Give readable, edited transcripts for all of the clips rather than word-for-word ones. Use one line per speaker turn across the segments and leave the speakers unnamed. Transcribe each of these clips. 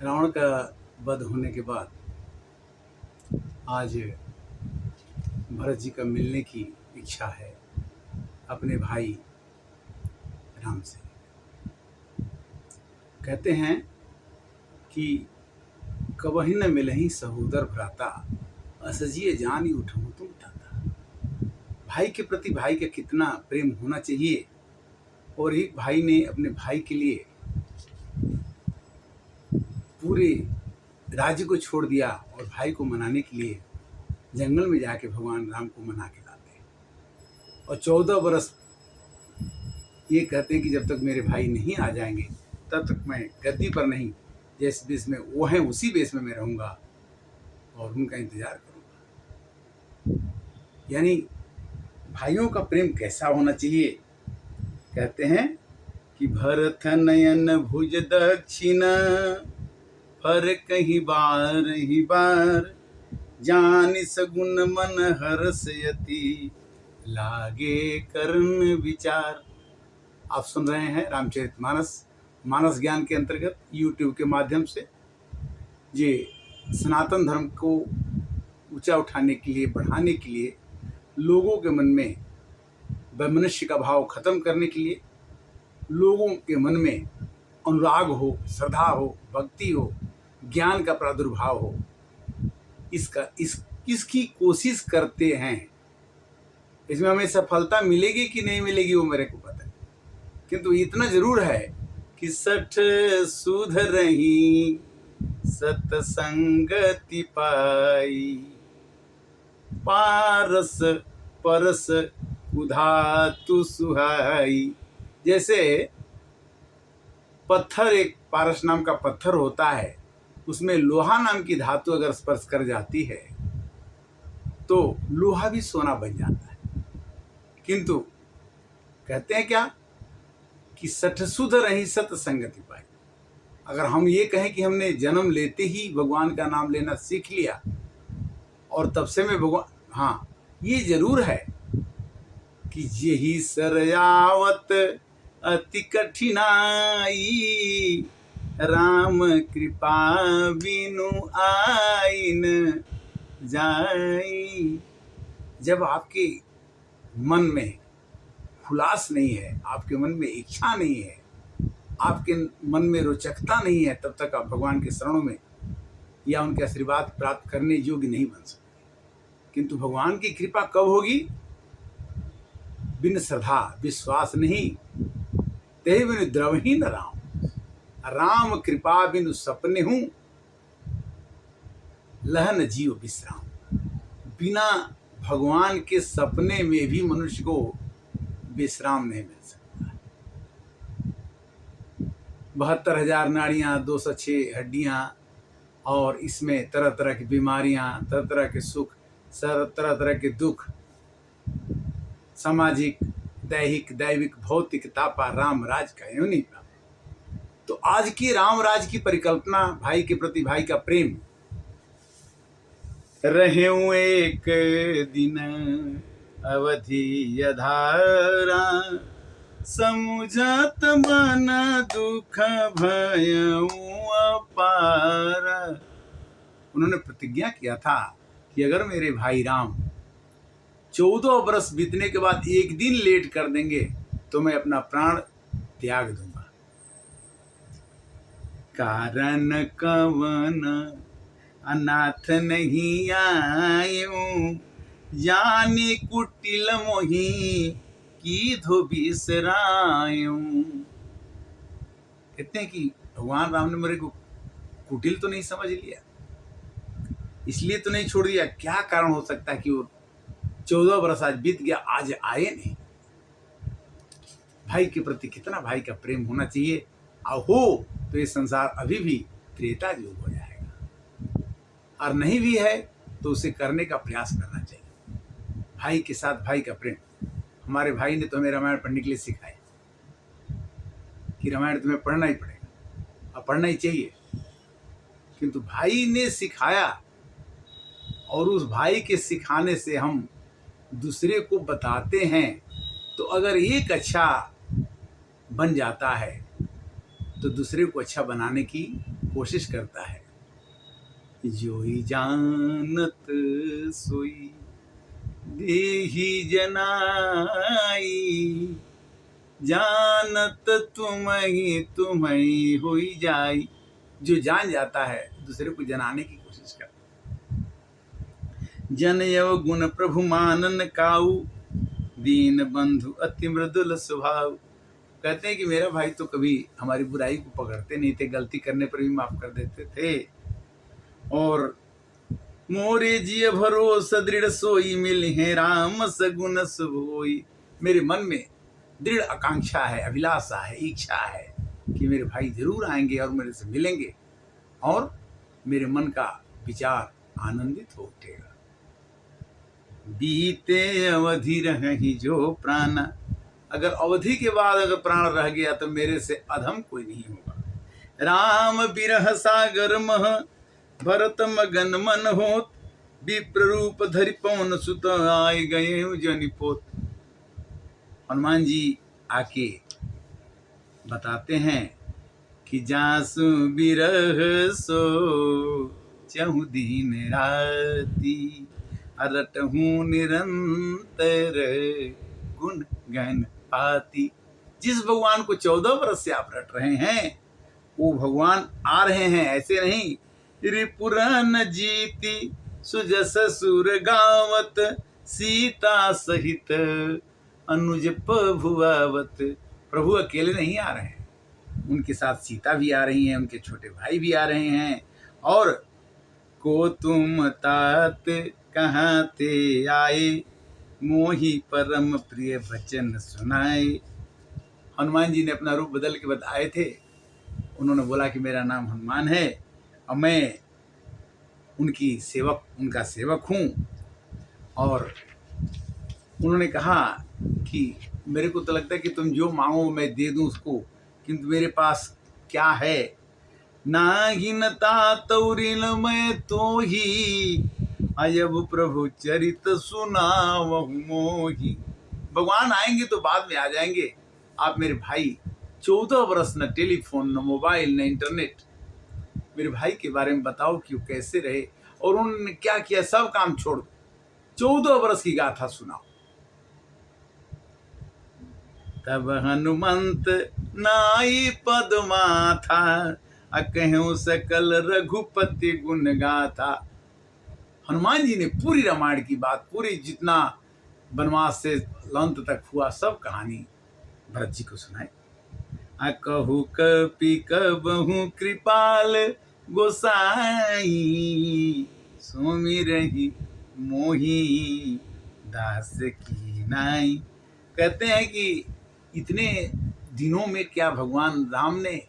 रावण का वध होने के बाद आज भरत जी का मिलने की इच्छा है अपने भाई राम से। कहते हैं कि कबहि न मिलहि सहोदर भ्राता, असजिए जानि उठहु तुम ठाता। भाई के प्रति भाई का कितना प्रेम होना चाहिए। और एक भाई ने अपने भाई के लिए पूरे राज्य को छोड़ दिया और भाई को मनाने के लिए जंगल में जाके भगवान राम को मना के लाते हैं। और 14 बरस ये कहते हैं कि जब तक मेरे भाई नहीं आ जाएंगे तब तक मैं गद्दी पर नहीं, जिस बेस में वो हैं उसी बेस में मैं रहूँगा और उनका इंतज़ार करूँगा। यानी भाइयों का प्रेम कैसा होना चाहिए। कहते हैं कि भरत नयन भुज दक्षिण, फर कहीं बार ही बार, जानि सगुन मन हर्षयति, लागे करन विचार। आप सुन रहे हैं रामचरितमानस मानस ज्ञान के अंतर्गत YouTube के माध्यम से। ये सनातन धर्म को ऊंचा उठाने के लिए, बढ़ाने के लिए, लोगों के मन में वैमनस्य का भाव खत्म करने के लिए, लोगों के मन में अनुराग हो, श्रद्धा हो, भक्ति हो, ज्ञान का प्रादुर्भाव हो, इसकी कोशिश करते हैं। इसमें हमें सफलता मिलेगी कि नहीं मिलेगी वो मेरे को पता है, किंतु इतना जरूर है कि सठ सुध रही सतसंगति पाई, पारस परस उधातु सुहाई। जैसे पत्थर, एक पारस नाम का पत्थर होता है, उसमें लोहा नाम की धातु अगर स्पर्श कर जाती है तो लोहा भी सोना बन जाता है। किंतु कहते हैं क्या कि सठ सुध रही सतसंगति पाई। अगर हम ये कहें कि हमने जन्म लेते ही भगवान का नाम लेना सीख लिया और तब से मैं भगवान, हाँ ये जरूर है कि यही सरयावत अति कठिनाई, राम कृपा बिनु आइन जाई। जब आपके मन में खुलास नहीं है, आपके मन में इच्छा नहीं है, आपके मन में रोचकता नहीं है, तब तक आप भगवान के शरणों में या उनके आशीर्वाद प्राप्त करने योग्य नहीं बन सकते। किंतु भगवान की कृपा कब होगी? बिन श्रद्धा विश्वास नहीं, ते बिनु द्रवही न राम। राम कृपा बिनु सपने हूँ, लहन जीव विश्राम। बिना भगवान के सपने में भी मनुष्य को विश्राम नहीं मिल सकता। 72,000 नाड़ियाँ, 206 हड्डियाँ, और इसमें तरह तरह की बीमारियाँ, तरह तरह के सुख, तरह तरह के दुख, सामाजिक, दैहिक, दैविक, भौतिक तापा राम राज का यूं नहीं प्राप्त। तो आज की राम राज की परिकल्पना, भाई के प्रति भाई का प्रेम। रहे एक दिन अवधि यधारा, समुझत मन दुख भयउ अपारा। उन्होंने प्रतिज्ञा किया था कि अगर मेरे भाई राम 14 बरस बीतने के बाद एक दिन लेट कर देंगे तो मैं अपना प्राण त्याग दूंगा। कारण कवन अनाथ नहीं आयो, जाने कुटिल मोही की धो बिसरायो। कहते हैं कि भगवान राम ने मेरे को कुटिल तो नहीं समझ लिया, इसलिए तो नहीं छोड़ दिया। क्या कारण हो सकता है कि वो 14 बरस आज बीत गया, आज आए नहीं। भाई के प्रति कितना भाई का प्रेम होना चाहिए। और हो तो ये संसार अभी भी त्रेता युग हो जाएगा, और नहीं भी है तो उसे करने का प्रयास करना चाहिए। भाई के साथ भाई का प्रेम। हमारे भाई ने तो हमें रामायण पढ़ने के लिए सिखाया कि रामायण तुम्हें पढ़ना ही पड़ेगा और पढ़ना ही चाहिए। किंतु भाई ने सिखाया और उस भाई के सिखाने से हम दूसरे को बताते हैं, तो अगर एक अच्छा बन जाता है तो दूसरे को अच्छा बनाने की कोशिश करता है। जोई जानत सोई देहि जनाई, जानत तुम्हें होई जाई। जो जान जाता है दूसरे को जनाने की कोशिश करता है। जन यव गुण प्रभु मानन काऊ, दीन बंधु अति मृदुल स्वभाव। कहते हैं कि मेरा भाई तो कभी हमारी बुराई को पकड़ते नहीं थे, गलती करने पर भी माफ कर देते थे। और मोरे जिय भरोस दृढ़ सोई, मिल है राम सगुन सुभोई। मेरे मन में दृढ़ आकांक्षा है, अभिलाषा है, इच्छा है कि मेरे भाई जरूर आएंगे और मेरे से मिलेंगे और मेरे मन का विचार आनंदित हो उठेगा। बीते अवधि रही जो प्राण, अगर अवधि के बाद अगर प्राण रह गया तो मेरे से अधम कोई नहीं होगा। राम बिरह सागर मह, भरत मगन मन होत, विप्र रूप धरि पवन सुत, आए गए जनिपोत। हनुमान जी आके बताते हैं कि जासु बिरह सो चहु दिन राती, रटहूँ निरंतर गुण गहन पाती। जिस भगवान को 14 वर्ष से आप रट रहे हैं वो भगवान आ रहे हैं, ऐसे नहीं। रिपुरन जीती सुजस सुर गावत, सीता सहित अनुज प्रभुआवत। प्रभु अकेले नहीं आ रहे हैं, उनके साथ सीता भी आ रही हैं, उनके छोटे भाई भी आ रहे हैं। और को तुम तात कहाँ ते आए, मोही परम प्रिय वचन सुनाए। हनुमान जी ने अपना रूप बदल के बताए थे। उन्होंने बोला कि मेरा नाम हनुमान है और मैं उनका सेवक हूँ। और उन्होंने कहा कि मेरे को तो लगता है कि तुम जो मांगो मैं दे दूं उसको, किंतु मेरे पास क्या है। नाहिनता तौरिन मैं तो ही, अजब प्रभु चरित सुनावहु मोही। भगवान आएंगे तो बाद में आ जाएंगे। आप मेरे भाई 14 वर्ष न टेलीफोन, न मोबाइल, न इंटरनेट, मेरे भाई के बारे में बताओ कि वो कैसे रहे और उन्होंने क्या किया। सब काम छोड़ दो, 14 वर्ष की गाथा सुनाओ। तब हनुमंत नाई पद्माथा, अकहु सकल रघुपति गुण गाथा। हनुमान जी ने पूरी रामायण की बात, पूरी जितना वनवास से अंत तक हुआ सब कहानी भरत जी को सुनाई। अकहु कपि कबहु कृपाल गोसाई, सुमिरहि मोहि दास की नाई। कहते हैं कि इतने दिनों में क्या भगवान राम ने,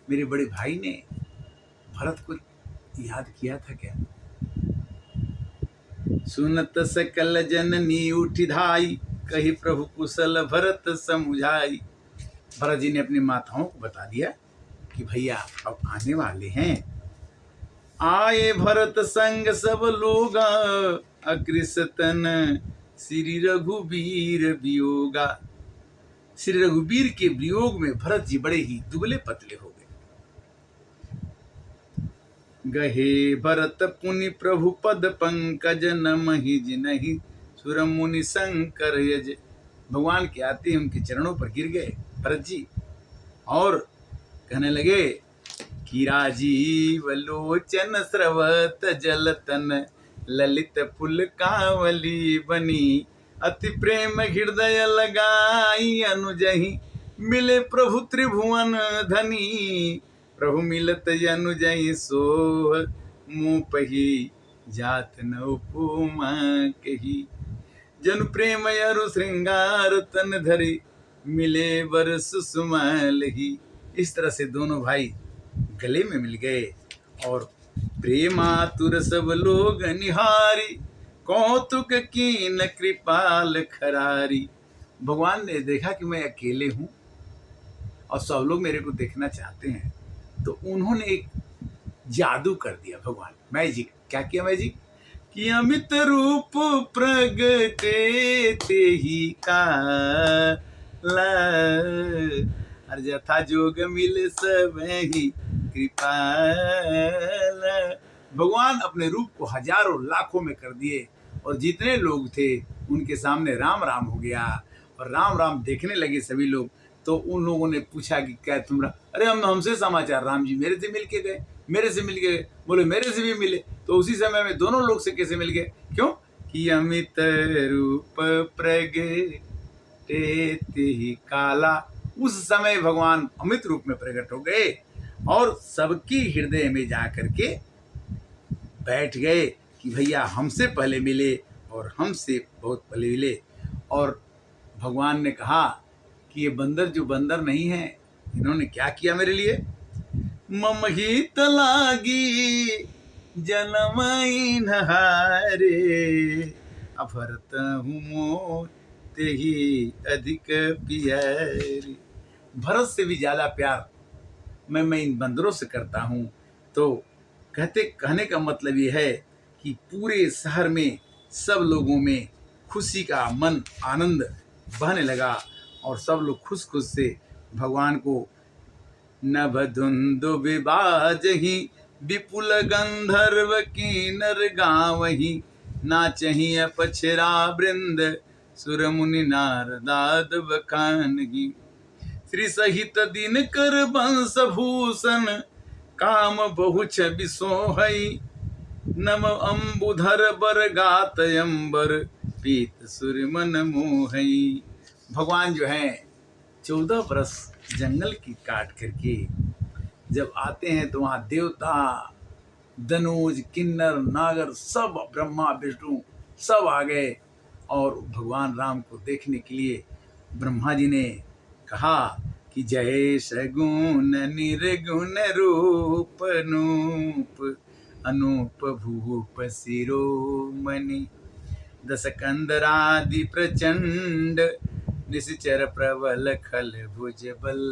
मेरे बड़े भाई ने भरत को याद किया था क्या। सुनत सकल जननी उठी धाई, कही प्रभु कुशल भरत समुझाई। भरत जी ने अपनी माताओं को बता दिया कि भैया अब आने वाले हैं। आए भरत संग सब लोग, अकृसतन श्री रघुबीर वियोगा। श्री रघुबीर के वियोग में भरत जी बड़े ही दुबले पतले हो गए। गहे भरत पुनि प्रभु पद पंकज, नमहि जिनहि सुर मुनि शंकर यज। भगवान के आते ही उनके चरणों पर गिर गए भरत जी और कहने लगे कि राजीव लोचन स्रवत जलतन, ललित पुल कांवली बनी, अति प्रेम हृदय लगाई, अनुजहि मिले प्रभु त्रिभुवन धनी। प्रभु मिलत अनुजहि सोह, मुँह पही जात न उपमा कही। जन प्रेम अरु श्रृंगार तन धरे, मिले वर सुषुमल ही। इस तरह से दोनों भाई गले में मिल गए और प्रेमातुर सब लोग निहारी, कौतुक कीन कृपाल खरारी। भगवान ने देखा कि मैं अकेले हूँ और सब लोग मेरे को देखना चाहते हैं, तो उन्होंने एक जादू कर दिया। भगवान मैजिक, क्या किया मैजिक कि अमित रूप प्रगटे ते ही काला, हर जथा जोग मिले सब ही कृपाल। भगवान अपने रूप को हजारों लाखों में कर दिए और जितने लोग थे उनके सामने राम राम हो गया और राम राम देखने लगे सभी लोग। तो उन लोगों ने पूछा कि क्या तुमरा, अरे हमसे समाचार, राम जी मेरे से मिल के गए, मेरे से मिल गए। बोले मेरे से भी मिले। तो उसी समय में दोनों लोग से कैसे मिल गए? क्यों कि अमित रूप प्रगटे ही काला। उस समय भगवान अमित रूप में प्रकट हो गए और सबकी हृदय में जा करके बैठ गए कि भैया हमसे पहले मिले और हमसे बहुत पहले मिले। और भगवान ने कहा कि ये बंदर जो बंदर नहीं है, इन्होंने क्या किया मेरे लिए? मम हित लागी जनमई नहारे, अफरत हूँ मोर ते ही अधिक प्यारे। भरत से भी ज्यादा प्यार मैं इन बंदरों से करता हूँ। तो कहने का मतलब ये है कि पूरे शहर में सब लोगों में खुशी का मन आनंद बहने लगा और सब लोग खुश खुश से भगवान को नभ धुंधु विबाजहि, विपुल गंधर्व किन्नर गावहि, नाचहि अपछरा वृंद, सुर मुनि नारदाद बखानहि। श्री सहित दिनकर वंश भूषण, काम बहु छवि सोहई, नम अम्बुधर बर गात अंबर, पीत सुर मन मोहई। भगवान जो है 14 बरस जंगल की काट करके जब आते हैं तो वहाँ देवता, धनुज, किन्नर, नागर सब, ब्रह्मा विष्णु सब आ गए। और भगवान राम को देखने के लिए ब्रह्मा जी ने कहा कि जय सगुन निर्गुण रूप नूप, अनूप भूप शिरोमणि, दस कंदरादि प्रचंड, निश्चर प्रबल खल भुज बल।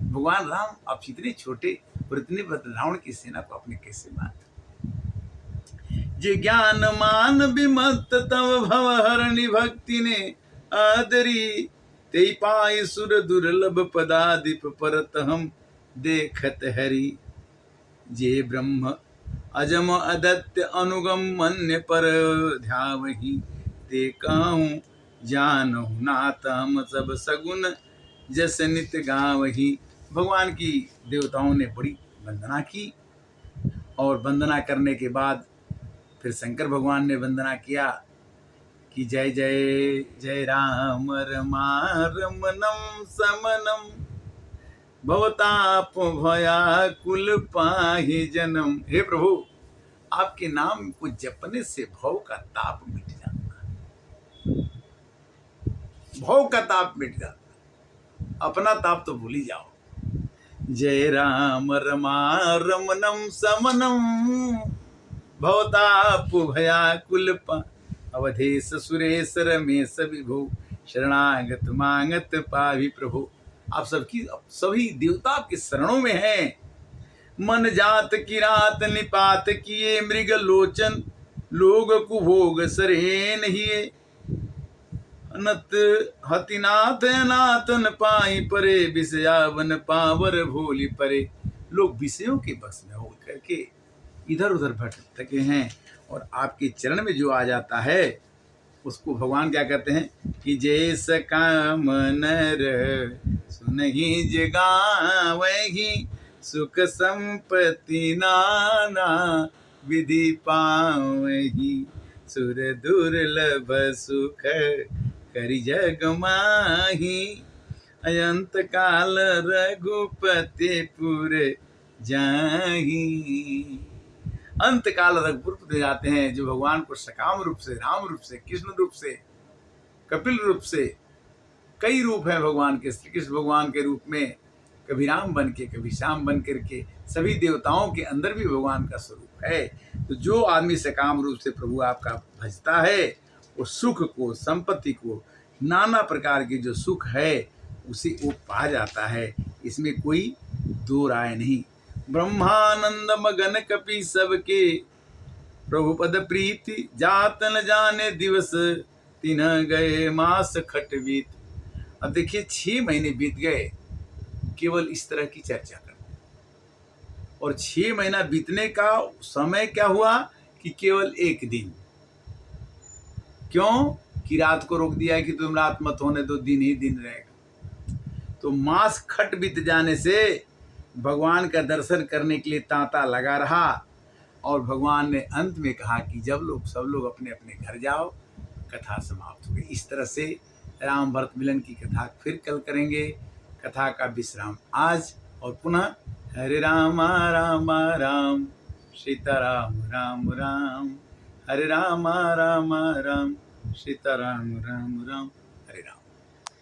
भगवान राम आप इतने छोटे और इतने रावण की सेना को आपने कैसे मारा? जे ज्ञान मान विमत तव भव हरणी, भक्ति ने आदरी, ते पाई सुर दुर्लभ पदाधिप, परत हम देखत हरि। जे ब्रह्म अजम अदत्य अनुगम मन्य पर ध्यावहि, ते कहूँ जानहु नाथ हम सब सगुन, जस नित गावहि। भगवान की देवताओं ने बड़ी वंदना की और वंदना करने के बाद फिर शंकर भगवान ने वंदना किया कि जय जय जय राम रमारमणम समनम, भवताप भयाकुल पाहि जन्म। हे प्रभु, आपके नाम को जपने से भव का ताप मिट जाता, भव का ताप मिट जाता, अपना ताप तो भूल ही जाओ। जय राम रमारमणम समनम, भवताप भयाकुल पा, अवधेश सुरेश रमेश विभो, शरणागत मांगत पाहि प्रभु। आप सभी देवता आपके शरणों में हैं। मन जात किरात निपात किए, मृग लोचन लोग कुभोग सरे नहीं, अनत हतिनाथ अनाथन पाई परे, विषयावन पावर भोली परे। लोग विषयों के बस में हो करके इधर उधर भटके हैं और आपके चरण में जो आ जाता है उसको भगवान क्या कहते हैं कि जैस काम नर सुनहि जगावहि, सुख संपत्ति नाना विधि पावहि, सुर दुर्लभ सुख करि जग माही, अयंत काल रघुपति पुर जाही। अंत काल रघुपुर में जाते हैं जो भगवान को सकाम रूप से, राम रूप से, कृष्ण रूप से, कपिल रूप से, कई रूप हैं भगवान के। श्री कृष्ण भगवान के रूप में कभी राम बन के, कभी श्याम बन करके, सभी देवताओं के अंदर भी भगवान का स्वरूप है। तो जो आदमी सकाम रूप से प्रभु आपका भजता है वो सुख को, संपत्ति को, नाना प्रकार के जो सुख है उसे वो पा जाता है, इसमें कोई दो राय नहीं। ब्रह्मानंद मगन कपि सबके, प्रभु पद प्रीति जात न जाने दिवस, तिन्ह गए मास खट बीत। अब देखिए 6 महीने बीत गए केवल इस तरह की चर्चा करते। और 6 महीना बीतने का समय क्या हुआ कि केवल एक दिन। क्यों कि रात को रोक दिया कि तुम रात मत होने दो, दिन ही दिन रहेगा। तो मास खट बीत जाने से भगवान का दर्शन करने के लिए तांता लगा रहा और भगवान ने अंत में कहा कि सब लोग अपने अपने घर जाओ, कथा समाप्त हो गई। इस तरह से राम भरत मिलन की कथा फिर कल करेंगे। कथा का विश्राम आज और पुनः हरे राम राम राम सीता राम राम राम, हरे राम राम राम सीता राम राम राम।